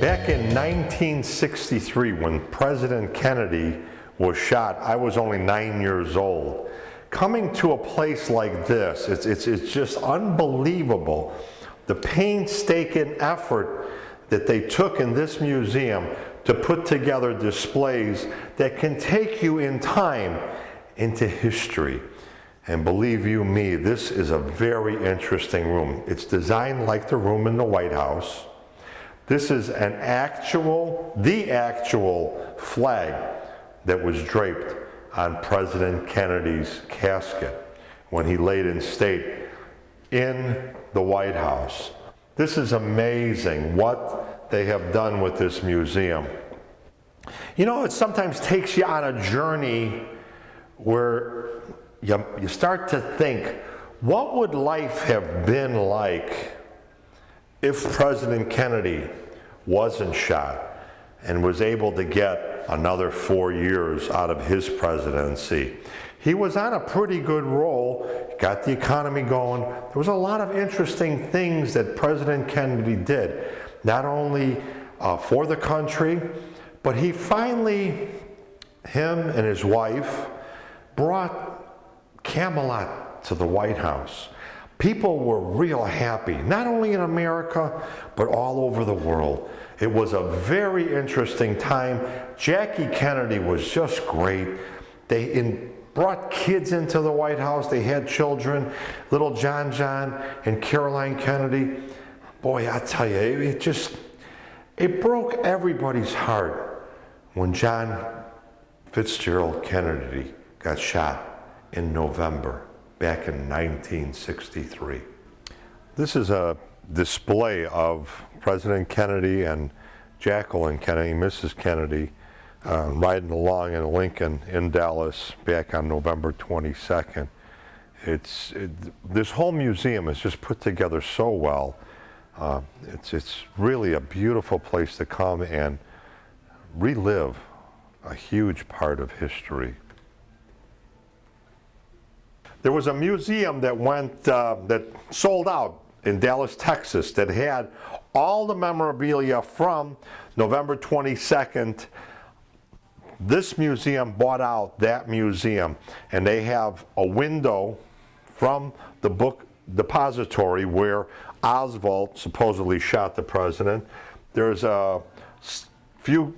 Back in 1963, when President Kennedy was shot, I was only 9 years old. Coming to a place like this, it's just unbelievable. The painstaking effort that they took in this museum to put together displays that can take you in time into history. And believe you me, this is a very interesting room. It's designed like the room in the White House. This is the actual flag that was draped on President Kennedy's casket when he laid in state in the White House. This is amazing what they have done with this museum. You know, it sometimes takes you on a journey where you start to think, what would life have been like if President Kennedy wasn't shot and was able to get another 4 years out of his presidency? He was on a pretty good roll, got the economy going. There was a lot of interesting things that President Kennedy did, not only for the country, but he finally, him and his wife, brought Camelot to the White House. People were real happy, not only in America, but all over the world. It was a very interesting time. Jackie Kennedy was just great. They brought kids into the White House. They had children, little John and Caroline Kennedy. Boy, I tell you, it broke everybody's heart when John Fitzgerald Kennedy got shot in November, back in 1963. This is a display of President Kennedy and Jacqueline Kennedy, Mrs. Kennedy, riding along in Lincoln in Dallas back on November 22nd. This whole museum is just put together so well. It's really a beautiful place to come and relive a huge part of history. There was a museum that sold out in Dallas, Texas, that had all the memorabilia from November 22nd. This museum bought out that museum, and they have a window from the book depository where Oswald supposedly shot the president. There's a few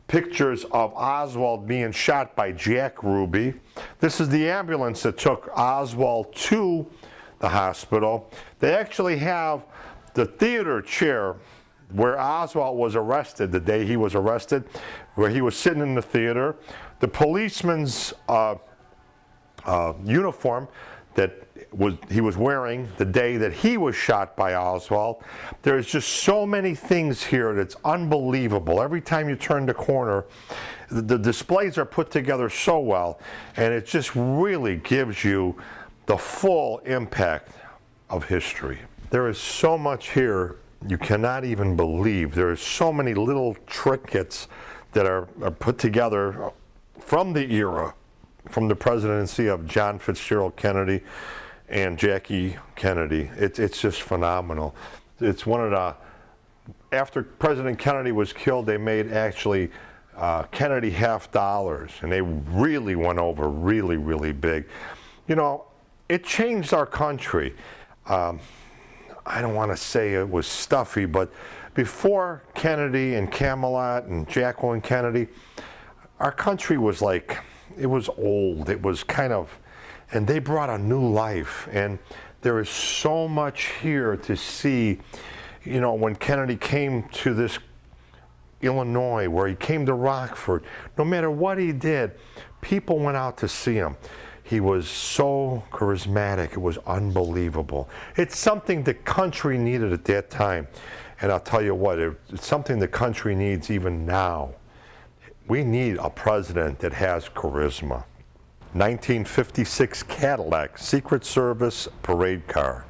pictures of Oswald being shot by Jack Ruby. This is the ambulance that took Oswald to the hospital. They actually have the theater chair where Oswald was arrested, the day he was arrested, where he was sitting in the theater. The policeman's uniform that he was wearing the day that he was shot by Oswald. There's just so many things here that's unbelievable. Every time you turn the corner, the displays are put together so well, and it just really gives you the full impact of history. There is so much here you cannot even believe. There are so many little trinkets that are put together from the era, from the presidency of John Fitzgerald Kennedy and Jackie Kennedy. It's just phenomenal. It's one of the, after President Kennedy was killed, they made actually Kennedy half dollars, and they really went over really, really big. You know, it changed our country. I don't want to say it was stuffy, but before Kennedy and Camelot and Jacqueline Kennedy, our country was like, it was old. It was kind of, and they brought a new life. And there is so much here to see. You know, when Kennedy came to this Illinois, where he came to Rockford, no matter what he did, people went out to see him. He was so charismatic. It was unbelievable. It's something the country needed at that time. And I'll tell you what, it's something the country needs even now. We need a president that has charisma. 1956 Cadillac Secret Service parade car.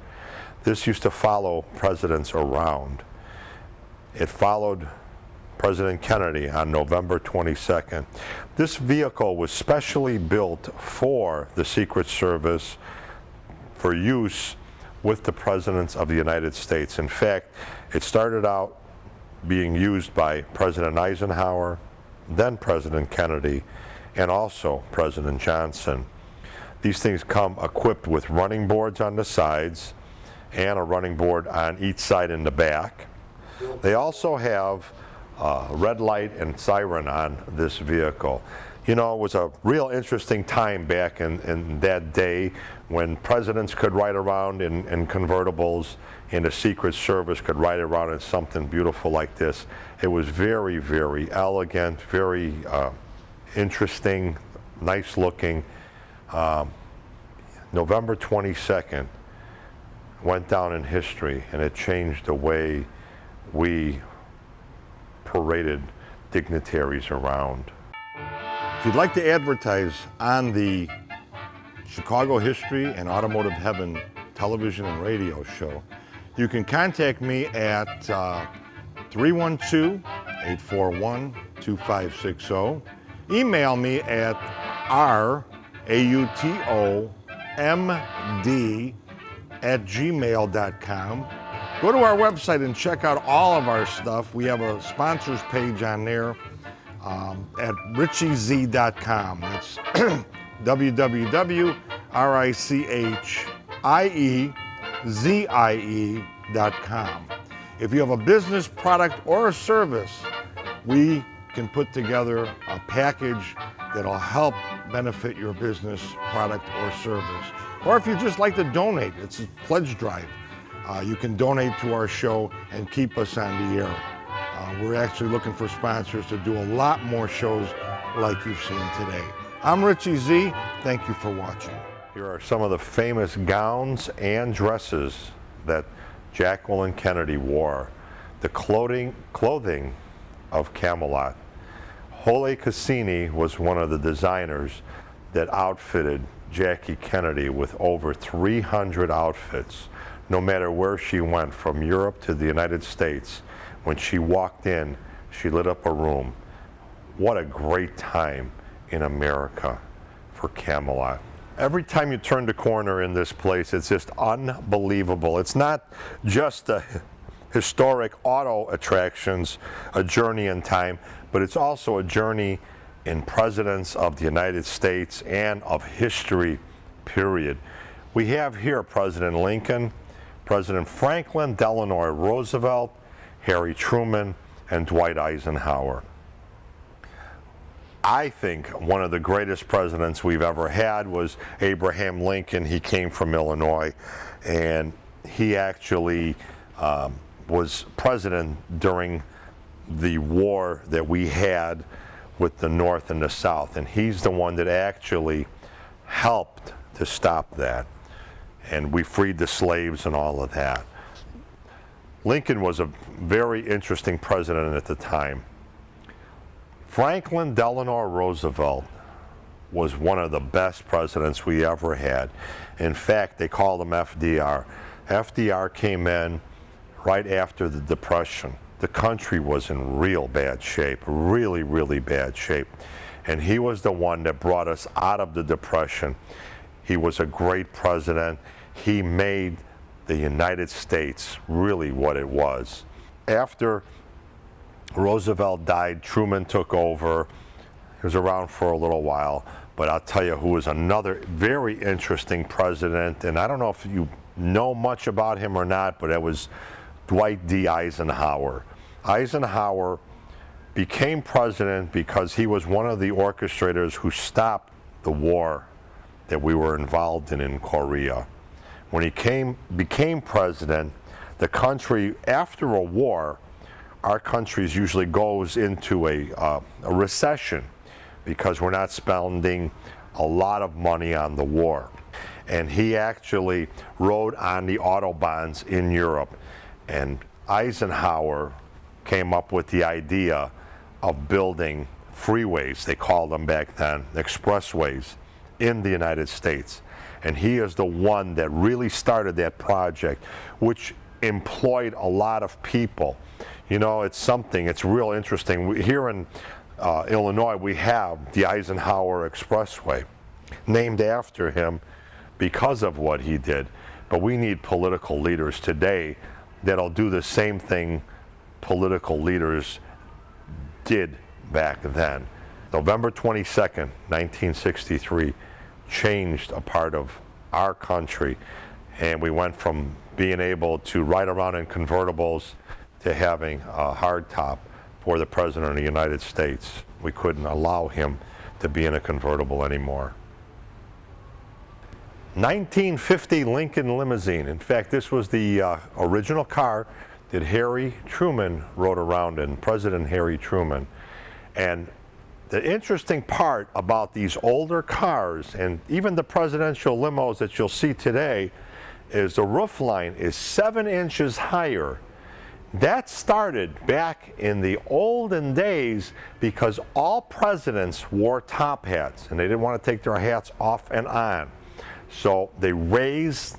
This used to follow presidents around. It followed President Kennedy on November 22nd. This vehicle was specially built for the Secret Service for use with the presidents of the United States. In fact, it started out being used by President Eisenhower, then President Kennedy, and also President Johnson. These things come equipped with running boards on the sides and a running board on each side in the back. They also have red light and siren on this vehicle. You know, it was a real interesting time back in that day when presidents could ride around in convertibles and the Secret Service could ride around in something beautiful like this. It was very, very elegant, very interesting, nice looking. November 22nd went down in history, and it changed the way we paraded dignitaries around. If you'd like to advertise on the Chicago History and Automotive Heaven television and radio show, you can contact me at 312-841-2560. Email me at rautomd@gmail.com. Go to our website and check out all of our stuff. We have a sponsors page on there at richiez.com. That's www.richieze.com. If you have a business, product, or a service, we can put together a package that'll help benefit your business, product, or service. Or if you just like to donate, it's a pledge drive. You can donate to our show and keep us on the air. We're actually looking for sponsors to do a lot more shows like you've seen today. I'm Richie Z. Thank you for watching. Here are some of the famous gowns and dresses that Jacqueline Kennedy wore. The clothing of Camelot. Hole Cassini was one of the designers that outfitted Jackie Kennedy with over 300 outfits. No matter where she went, from Europe to the United States, when she walked in, she lit up a room. What a great time in America for Camelot. Every time you turn the corner in this place, it's just unbelievable. It's not just the historic auto attractions, a journey in time, but it's also a journey in presidents of the United States and of history, period. We have here President Lincoln, President Franklin Delano Roosevelt, Harry Truman, and Dwight Eisenhower. I think one of the greatest presidents we've ever had was Abraham Lincoln. He came from Illinois, and he actually was president during the war that we had with the North and the South, and he's the one that actually helped to stop that, and we freed the slaves and all of that. Lincoln was a very interesting president at the time. Franklin Delano Roosevelt was one of the best presidents we ever had. In fact, they called him FDR. FDR came in right after the Depression. The country was in real bad shape, really, really bad shape. And he was the one that brought us out of the Depression. He was a great president. He made the United States really what it was. After Roosevelt died, Truman took over. He was around for a little while, but I'll tell you who was another very interesting president, and I don't know if you know much about him or not, but it was Dwight D. Eisenhower. Eisenhower became president because he was one of the orchestrators who stopped the war that we were involved in Korea. When he became president, the country, after a war, our country usually goes into a recession because we're not spending a lot of money on the war. And he actually rode on the Autobahns in Europe. And Eisenhower came up with the idea of building freeways, they called them back then, expressways, in the United States. And he is the one that really started that project, which employed a lot of people. You know, it's something, it's real interesting. Here in Illinois, we have the Eisenhower Expressway, named after him because of what he did. But we need political leaders today that'll do the same thing political leaders did back then. November 22nd, 1963 changed a part of our country, and we went from being able to ride around in convertibles to having a hardtop for the President of the United States. We couldn't allow him to be in a convertible anymore. 1950 Lincoln limousine. In fact, this was the original car that Harry Truman rode around in, President Harry Truman. And the interesting part about these older cars, and even the presidential limos that you'll see today, is the roof line is 7 inches higher. That started back in the olden days because all presidents wore top hats and they didn't want to take their hats off and on. So they raised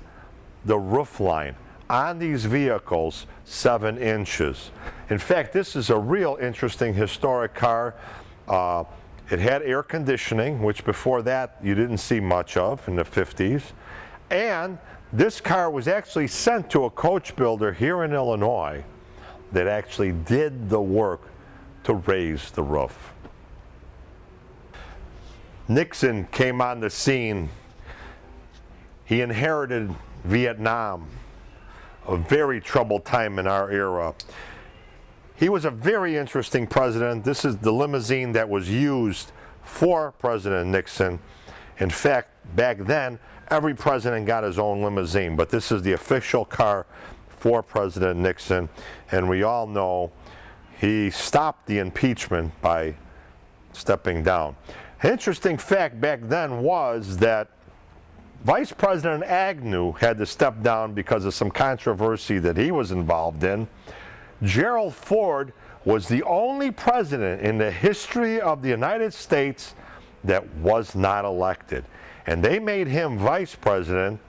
the roof line on these vehicles 7 inches. In fact, this is a real interesting historic car. It had air conditioning, which before that you didn't see much of in the 50s. And this car was actually sent to a coach builder here in Illinois that actually did the work to raise the roof. Nixon came on the scene. He inherited Vietnam, a very troubled time in our era. He was a very interesting president. This is the limousine that was used for President Nixon. In fact, back then, every president got his own limousine, but this is the official car for President Nixon. And we all know he stopped the impeachment by stepping down. An interesting fact back then was that Vice President Agnew had to step down because of some controversy that he was involved in. Gerald Ford was the only president in the history of the United States that was not elected. And they made him vice president.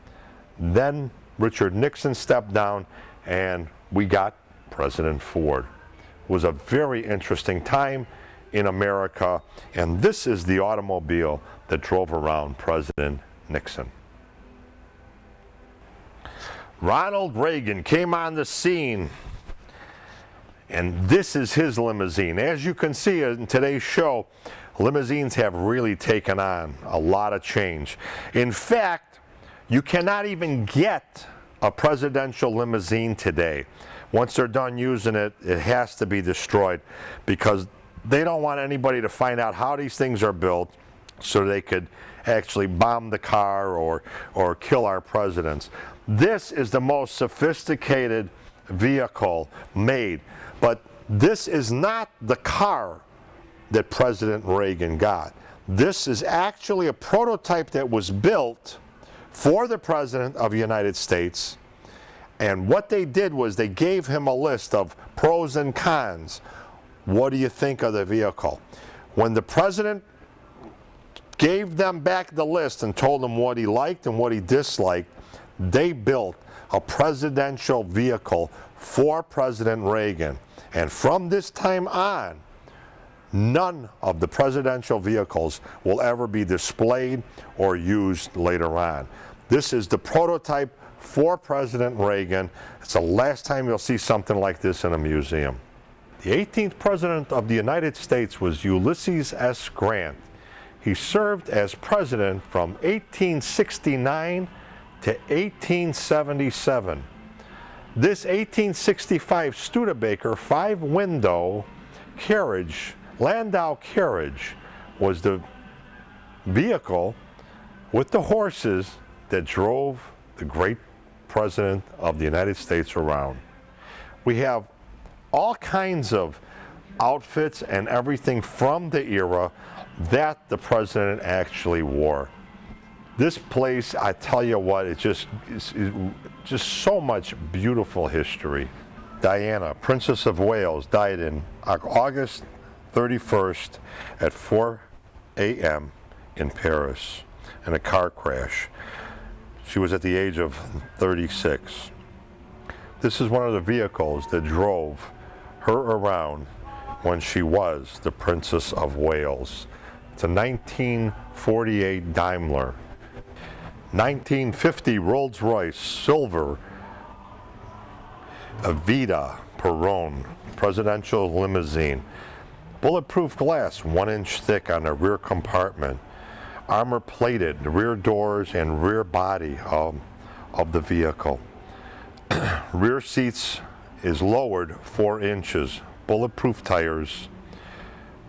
Then Richard Nixon stepped down and we got President Ford. It was a very interesting time in America, and this is the automobile that drove around President Nixon. Ronald Reagan came on the scene, and this is his limousine. As you can see in today's show, limousines have really taken on a lot of change. In fact, you cannot even get a presidential limousine today. Once they're done using it, it has to be destroyed because they don't want anybody to find out how these things are built so they could actually bomb the car or kill our presidents. This is the most sophisticated vehicle made, but this is not the car that President Reagan got. This is actually a prototype that was built for the President of the United States. And what they did was they gave him a list of pros and cons. What do you think of the vehicle? When the President gave them back the list and told them what he liked and what he disliked, they built a presidential vehicle for President Reagan. And from this time on, none of the presidential vehicles will ever be displayed or used later on. This is the prototype for President Reagan. It's the last time you'll see something like this in a museum. The 18th President of the United States was Ulysses S. Grant. He served as president from 1869 to 1877. This 1865 Studebaker 5-window carriage, Landau carriage, was the vehicle with the horses that drove the great President of the United States around. We have all kinds of outfits and everything from the era that the President actually wore. This place, I tell you what, it's just so much beautiful history. Diana, Princess of Wales, died in August 31st at 4 a.m. in Paris in a car crash. She was at the age of 36. This is one of the vehicles that drove her around when she was the Princess of Wales. It's a 1948 Daimler. 1950 Rolls-Royce Silver Evita Perron presidential limousine. Bulletproof glass, 1 inch thick on the rear compartment. Armor plated, the rear doors and rear body of the vehicle. Rear seats is lowered 4 inches. Bulletproof tires,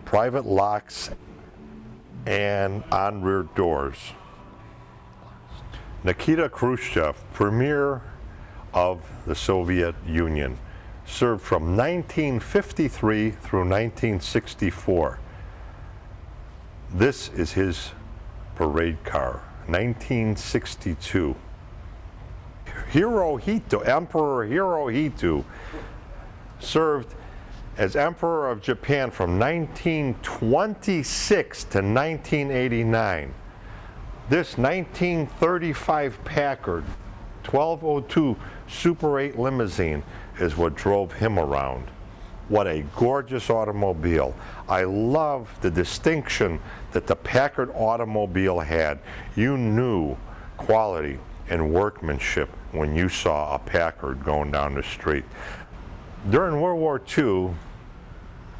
private locks, and on rear doors. Nikita Khrushchev, premier of the Soviet Union, served from 1953 through 1964. This is his parade car, 1962. Hirohito, Emperor Hirohito, served as Emperor of Japan from 1926 to 1989. This 1935 Packard 1202 Super 8 limousine is what drove him around. What a gorgeous automobile. I love the distinction that the Packard automobile had. You knew quality and workmanship when you saw a Packard going down the street. During World War II,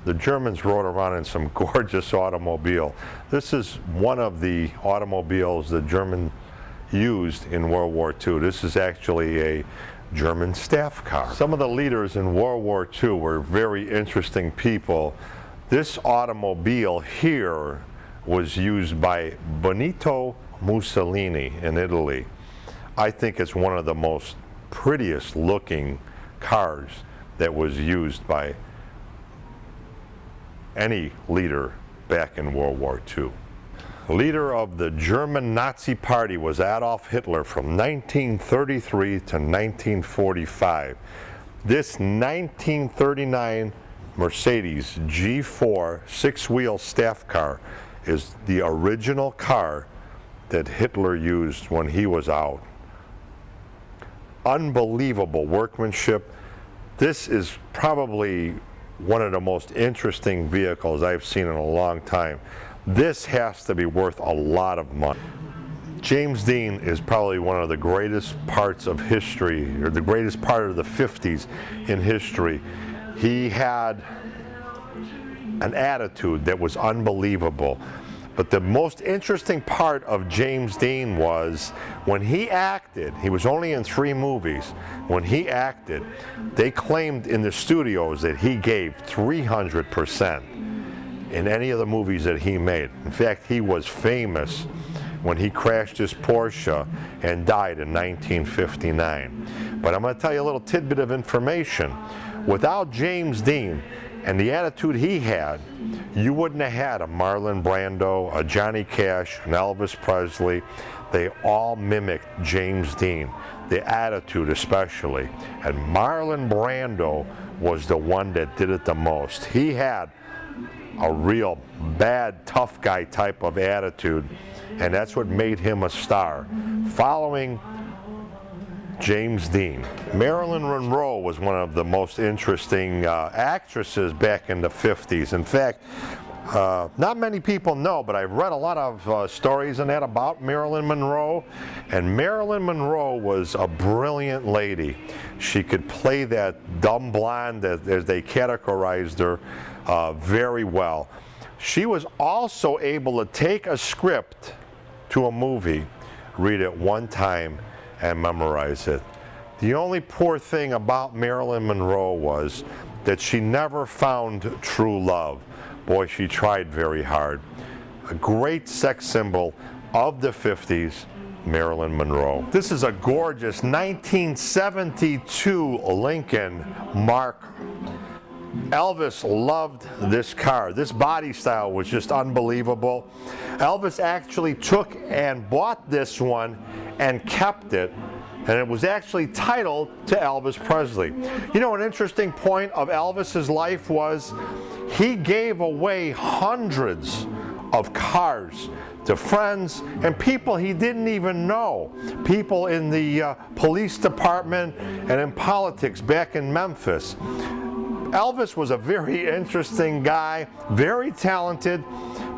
the Germans rode around in some gorgeous automobile. This is one of the automobiles the Germans used in World War II. This is actually a German staff car. Some of the leaders in World War II were very interesting people. This automobile here was used by Benito Mussolini in Italy. I think it's one of the most prettiest looking cars that was used by any leader back in World War II. Leader of the German Nazi Party was Adolf Hitler from 1933 to 1945. This 1939 Mercedes G4 six-wheel staff car is the original car that Hitler used when he was out. Unbelievable workmanship. This is probably one of the most interesting vehicles I've seen in a long time. This has to be worth a lot of money. James Dean is probably one of the greatest parts of history, or the greatest part of the 50s in history. He had an attitude that was unbelievable. But the most interesting part of James Dean was when he acted, he was only in 3 movies, when he acted, they claimed in the studios that he gave 300% in any of the movies that he made. In fact, he was famous when he crashed his Porsche and died in 1959. But I'm going to tell you a little tidbit of information. Without James Dean and the attitude he had, you wouldn't have had a Marlon Brando, a Johnny Cash, an Elvis Presley. They all mimicked James Dean, the attitude especially. And Marlon Brando was the one that did it the most. He had a real bad, tough guy type of attitude, and that's what made him a star. Following James Dean. Marilyn Monroe was one of the most interesting actresses back in the 50s. In fact, not many people know, but I've read a lot of stories on that about Marilyn Monroe. And Marilyn Monroe was a brilliant lady. She could play that dumb blonde, as they categorized her, very well. She was also able to take a script to a movie, read it one time, and memorize it. The only poor thing about Marilyn Monroe was that she never found true love. Boy, she tried very hard. A great sex symbol of the 50s, Marilyn Monroe. This is a gorgeous 1972 Lincoln Mark. Elvis loved this car. This body style was just unbelievable. Elvis actually took and bought this one and kept it, and it was actually titled to Elvis Presley. You know, an interesting point of Elvis's life was he gave away hundreds of cars to friends and people he didn't even know. People in the police department and in politics back in Memphis. Elvis was a very interesting guy, very talented,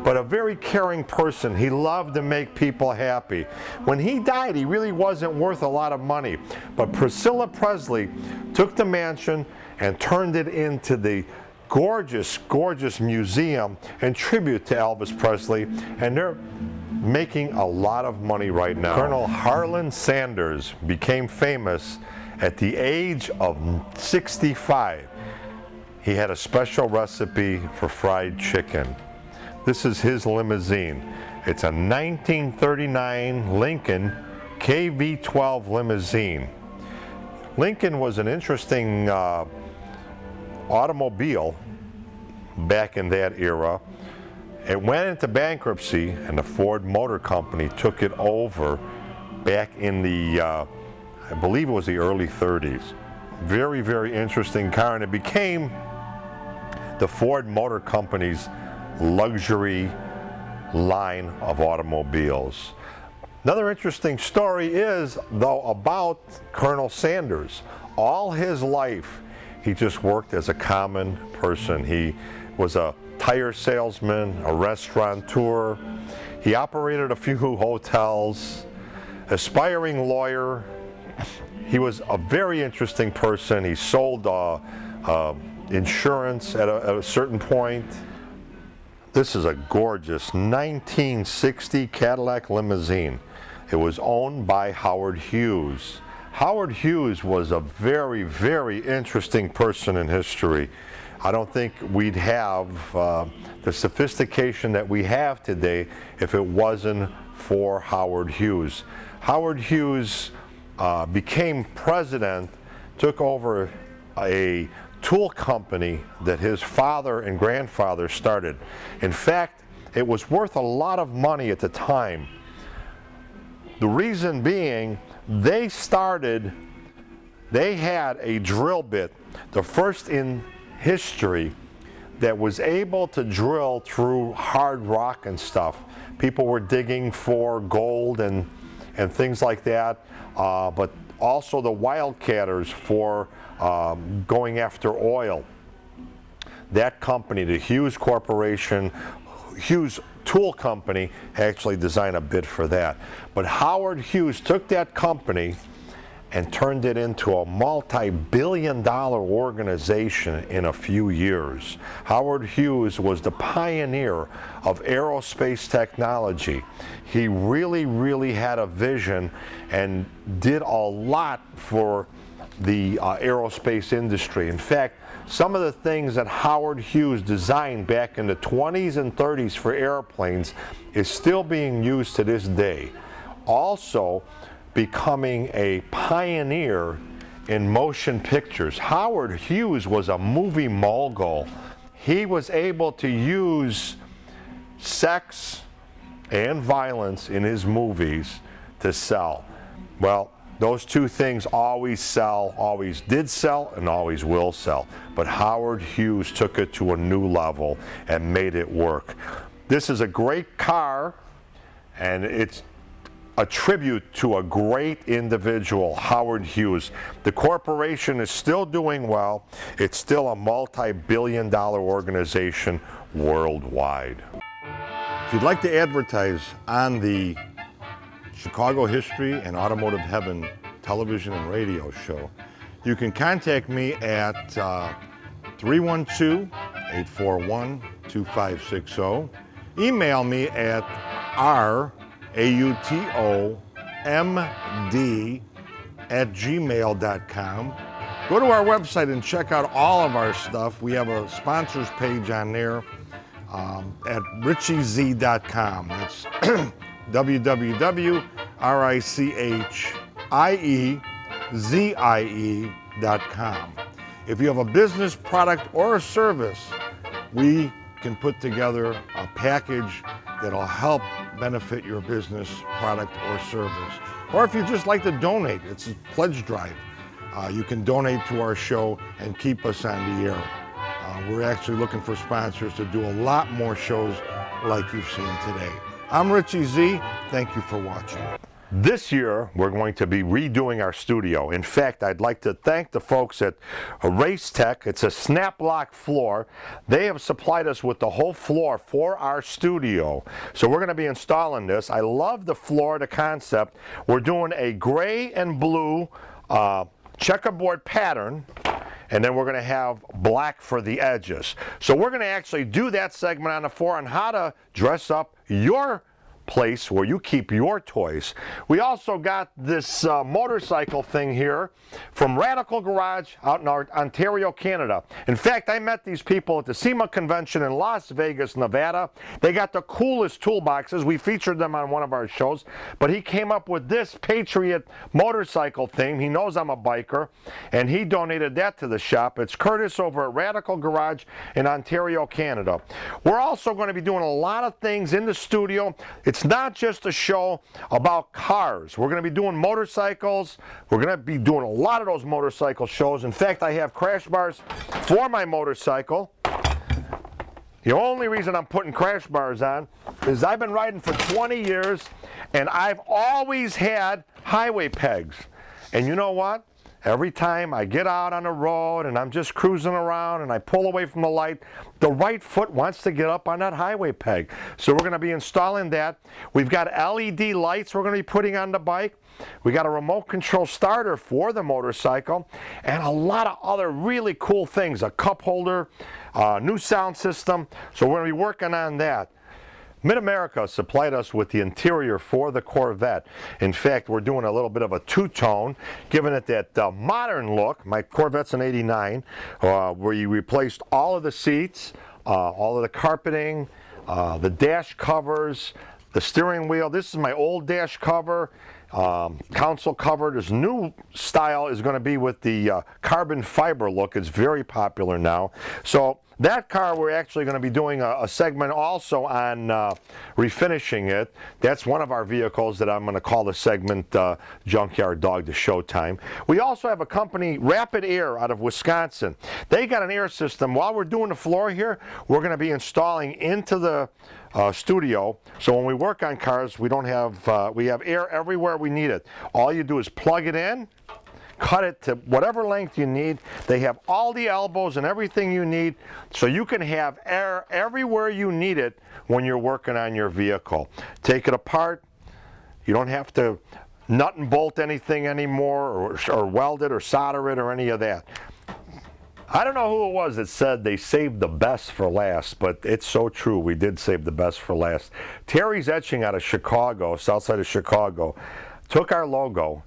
but a very caring person. He loved to make people happy. When he died, he really wasn't worth a lot of money. But Priscilla Presley took the mansion and turned it into the gorgeous, gorgeous museum and tribute to Elvis Presley, and they're making a lot of money right now. Colonel Harlan Sanders became famous at the age of 65. He had a special recipe for fried chicken. This is his limousine. It's a 1939 Lincoln KV-12 limousine. Lincoln was an interesting automobile back in that era. It went into bankruptcy, and the Ford Motor Company took it over back in the, I believe it was the early 30s. Very, very interesting car, and it became the Ford Motor Company's luxury line of automobiles. Another interesting story is, though, about Colonel Sanders. All his life, he just worked as a common person. He was a tire salesman, a restaurateur. He operated a few hotels, aspiring lawyer. He was a very interesting person. He sold insurance at a certain point. This is a gorgeous 1960 Cadillac limousine. It was owned by Howard Hughes. Howard Hughes was a very, very interesting person in history. I don't think we'd have the sophistication that we have today if it wasn't for Howard Hughes. Howard Hughes became president, took over a tool company that his father and grandfather started. In fact, it was worth a lot of money at the time. The reason being, they had a drill bit, the first in history, that was able to drill through hard rock and stuff. People were digging for gold and things like that, but also the wildcatters for going after oil. That company, the Hughes Corporation, Hughes Tool Company, actually designed a bit for that. But Howard Hughes took that company and turned it into a multi-billion-dollar organization in a few years. Howard Hughes was the pioneer of aerospace technology. He really, really had a vision and did a lot for the aerospace industry. In fact, some of the things that Howard Hughes designed back in the 20s and 30s for airplanes is still being used to this day. Also, becoming a pioneer in motion pictures. Howard Hughes was a movie mogul. He was able to use sex and violence in his movies to sell. Well, those two things always sell, always did sell, and always will sell. But Howard Hughes took it to a new level and made it work. This is a great car, and it's a tribute to a great individual, Howard Hughes. The corporation is still doing well. It's still a multi-billion-dollar organization worldwide. If you'd like to advertise on the Chicago History and Automotive Heaven television and radio show, you can contact me at 312-841-2560. Email me at rautomd@gmail.com. Go to our website and check out all of our stuff. We have a sponsors page on there at richiez.com. That's www.richieze.com. If you have a business, product, or a service, we can put together a package that'll help benefit your business, product, or service. Or if you just like to donate, it's a pledge drive. You can donate to our show and keep us on the air. We're actually looking for sponsors to do a lot more shows like you've seen today. I'm Richie Z. Thank you for watching. This year, we're going to be redoing our studio. In fact, I'd like to thank the folks at Race Tech. It's a snap lock floor. They have supplied us with the whole floor for our studio. So we're going to be installing this. I love the floor, the concept. We're doing a gray and blue checkerboard pattern. and then we're going to have black for the edges. So we're going to actually do that segment on the floor on how to dress up your place where you keep your toys. We also got this motorcycle thing here from Radical Garage out in Ontario, Canada. In fact, I met these people at the SEMA convention in Las Vegas, Nevada. They got the coolest toolboxes. We featured them on one of our shows, but he came up with this Patriot motorcycle thing. He knows I'm a biker, and he donated that to the shop. It's Curtis over at Radical Garage in Ontario, Canada. We're also going to be doing a lot of things in the studio. It's not just a show about cars. We're going to be doing motorcycles. We're going to be doing a lot of those motorcycle shows. In fact, I have crash bars for my motorcycle. The only reason I'm putting crash bars on is I've been riding for 20 years, and I've always had highway pegs. And you know what? Every time I get out on the road and I'm just cruising around and I pull away from the light, the right foot wants to get up on that highway peg. So we're going to be installing that. We've got LED lights we're going to be putting on the bike. We got a remote control starter for the motorcycle and a lot of other really cool things. A cup holder, new sound system. So we're going to be working on that. Mid-America supplied us with the interior for the Corvette. In fact, we're doing a little bit of a two-tone, giving it that modern look. My Corvette's an 89, where you replaced all of the seats, all of the carpeting, the dash covers, the steering wheel. This is my old dash cover, console cover. This new style is going to be with the carbon fiber look. It's very popular now. So that car, we're actually going to be doing a segment also on refinishing it. That's one of our vehicles that I'm going to call the segment Junkyard Dog to Showtime. We also have a company, Rapid Air, out of Wisconsin. They got an air system. While we're doing the floor here, we're going to be installing into the studio. So when we work on cars, we don't have, we have air everywhere we need it. All you do is plug it in, cut it to whatever length you need. They have all the elbows and everything you need, so you can have air everywhere you need it when you're working on your vehicle. Take it apart. You don't have to nut and bolt anything anymore, or weld it or solder it or any of that. I don't know who it was that said they saved the best for last, but it's so true. We did save the best for last. Terry's Etching out of Chicago, south side of Chicago, took our logo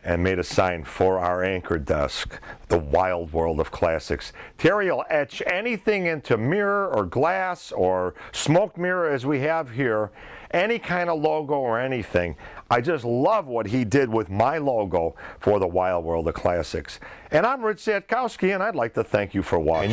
and made a sign for our anchor desk, the Wild World of Classics. Terry will etch anything into mirror or glass or smoke mirror as we have here, any kind of logo or anything. I just love what he did with my logo for the Wild World of Classics. And I'm Rich Zatkowski, and I'd like to thank you for watching.